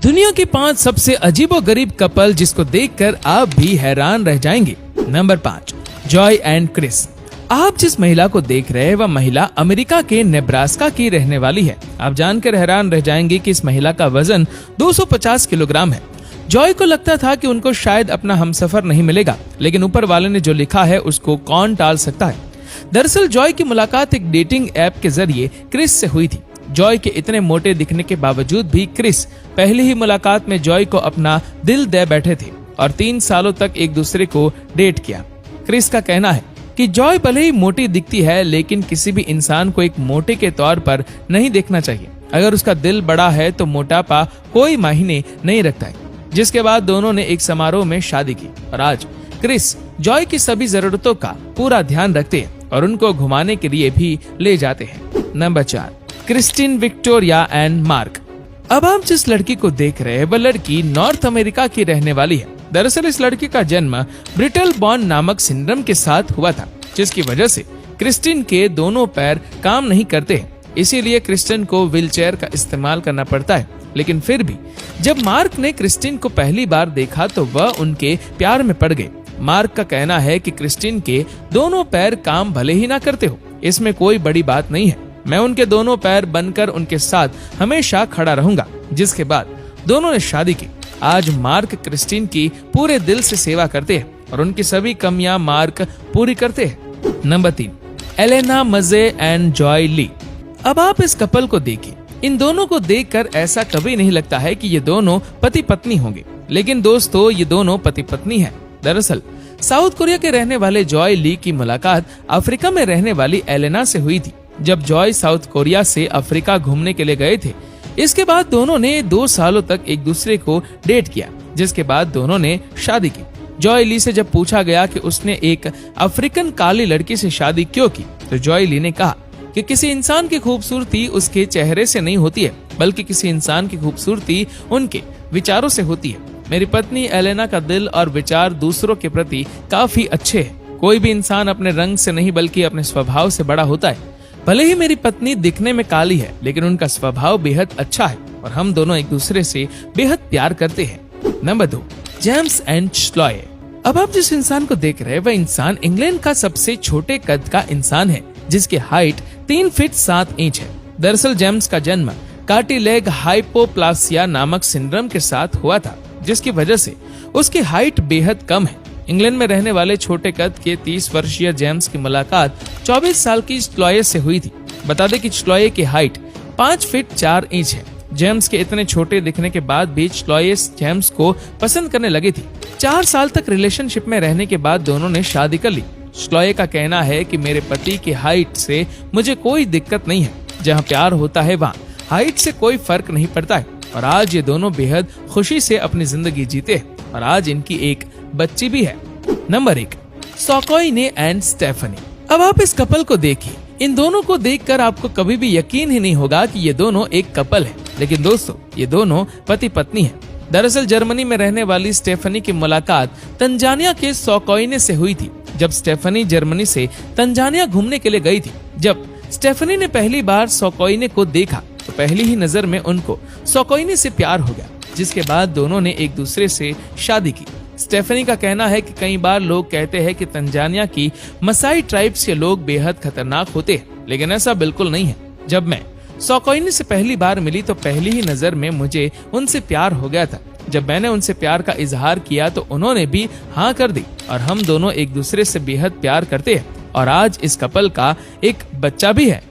दुनिया के 5 सबसे अजीबोगरीब कपल जिसको देखकर आप भी हैरान रह जाएंगे। Number 5, Joy and Chris. आप जिस महिला को देख रहे हैं वह महिला अमेरिका के नेब्रास्का की रहने वाली है। आप जानकर हैरान रह जाएंगे कि इस महिला का वजन 250 किलोग्राम है। जॉय को लगता था कि उनको शायद अपना हमसफर नहीं मिलेगा, लेकिन ऊपर वाले ने जो लिखा है उसको कौन टाल सकता है। दरअसल जॉय की मुलाकात एक डेटिंग ऐप के जरिए क्रिस से हुई थी। जॉय के इतने मोटे दिखने के बावजूद भी क्रिस पहली ही मुलाकात में जॉय को अपना दिल दे बैठे थे और 3 सालों तक एक दूसरे को डेट किया। क्रिस का कहना है कि जॉय भले ही मोटी दिखती है, लेकिन किसी भी इंसान को एक मोटे के तौर पर नहीं देखना चाहिए। अगर उसका दिल बड़ा है तो मोटापा कोई मायने नहीं रखता है। जिसके बाद दोनों ने एक समारोह में शादी की और आज क्रिस जॉय की सभी जरूरतों का पूरा ध्यान रखते हैं और उनको घुमाने के लिए भी ले जाते हैं। Number 4, Kristin Victoria and Mark. अब आप जिस लड़की को देख रहे हैं वह लड़की नॉर्थ अमेरिका की रहने वाली है। दरअसल इस लड़की का जन्म ब्रिटल बॉर्न नामक सिंड्रोम के साथ हुआ था, जिसकी वजह से क्रिस्टिन के दोनों पैर काम नहीं करते हैं। इसीलिए क्रिस्टिन को व्हीलचेयर का इस्तेमाल करना पड़ता है। लेकिन फिर भी जब मार्क ने क्रिस्टिन को पहली बार देखा तो वह उनके प्यार में पड़ गए। मार्क का कहना है कि क्रिस्टिन के दोनों पैर काम भले ही ना करते हो, इसमें कोई बड़ी बात नहीं है। मैं उनके दोनों पैर बनकर उनके साथ हमेशा खड़ा रहूंगा। जिसके बाद दोनों ने शादी की। आज मार्क क्रिस्टिन की पूरे दिल से सेवा करते हैं और उनकी सभी कमियां मार्क पूरी करते हैं। नंबर 3, एलेना मजे एंड जॉय ली। अब आप इस कपल को देखिए। इन दोनों को देखकर ऐसा कभी नहीं लगता है कि ये दोनों पति पत्नी होंगे, लेकिन दोस्तों ये दोनों पति पत्नी हैं। दरअसल साउथ कोरिया के रहने वाले जॉय ली की मुलाकात अफ्रीका में रहने वाली एलेना से हुई थी। जब जॉय साउथ कोरिया से अफ्रीका घूमने के लिए गए थे, इसके बाद दोनों ने 2 सालों तक एक दूसरे को डेट किया, जिसके बाद दोनों ने शादी की। जॉय ली से जब पूछा गया कि उसने एक अफ्रीकन काली लड़की से शादी क्यों की, तो जॉय ली ने कहा कि किसी इंसान की खूबसूरती उसके चेहरे से नहीं होती है, बल्कि किसी इंसान की खूबसूरती उनके विचारों से होती है। मेरी पत्नी एलेना का दिल और विचार दूसरों के प्रति काफी अच्छे हैं। कोई भी इंसान अपने रंग से नहीं बल्कि अपने स्वभाव से बड़ा होता है। भले ही मेरी पत्नी दिखने में काली है, लेकिन उनका स्वभाव बेहद अच्छा है और हम दोनों एक दूसरे से बेहद प्यार करते हैं। Number 2, James and Chloe. अब आप जिस इंसान को देख रहे हैं वह इंसान इंग्लैंड का सबसे छोटे कद का इंसान है, जिसकी हाइट 3 फीट 7 इंच है। दरअसल जेम्स का जन्म कार्टिलेग हाइपोप्लासिया नामक सिंड्रोम के साथ हुआ था, जिसकी वजह से उसकी हाइट बेहद कम है। इंग्लैंड में रहने वाले छोटे कद के 30 वर्षीय जेम्स की मुलाकात 24 साल की श्लॉये से हुई थी। बता दें कि श्लॉये की हाइट 5 फीट 4 इंच है। जेम्स के इतने छोटे दिखने के बाद भी श्लॉये जेम्स को पसंद करने लगी थी। 4 साल तक रिलेशनशिप में रहने के बाद दोनों ने शादी कर ली। श्लॉये का कहना है कि मेरे पति की हाइट से मुझे कोई दिक्कत नहीं है। जहाँ प्यार होता है वहाँ हाइट से कोई फर्क नहीं पड़ता है। और आज ये दोनों बेहद खुशी से अपनी जिंदगी जीते हैं और आज इनकी एक बच्ची भी है। Number 1, Sokoine and Stephanie. अब आप इस कपल को देखिए। इन दोनों को देखकर आपको कभी भी यकीन ही नहीं होगा कि ये दोनों एक कपल है, लेकिन दोस्तों ये दोनों पति पत्नी हैं। दरअसल जर्मनी में रहने वाली स्टेफनी की मुलाकात तंजानिया के सोकोइने से हुई थी। जब स्टेफनी जर्मनी से तंजानिया घूमने के लिए गई थी, जब स्टेफनी ने पहली बार सोकोइने को देखा तो पहली ही नजर में उनको सोकोइने से प्यार हो गया, जिसके बाद दोनों ने एक दूसरे से शादी की। स्टेफनी का कहना है कि कई बार लोग कहते हैं कि तंजानिया की मसाई ट्राइब्स के लोग बेहद खतरनाक होते हैं, लेकिन ऐसा बिल्कुल नहीं है। जब मैं सोकोइने से पहली बार मिली तो पहली ही नजर में मुझे उनसे प्यार हो गया था। जब मैंने उनसे प्यार का इजहार किया तो उन्होंने भी हाँ कर दी और हम दोनों एक दूसरे से बेहद प्यार करते हैं और आज इस कपल का एक बच्चा भी है।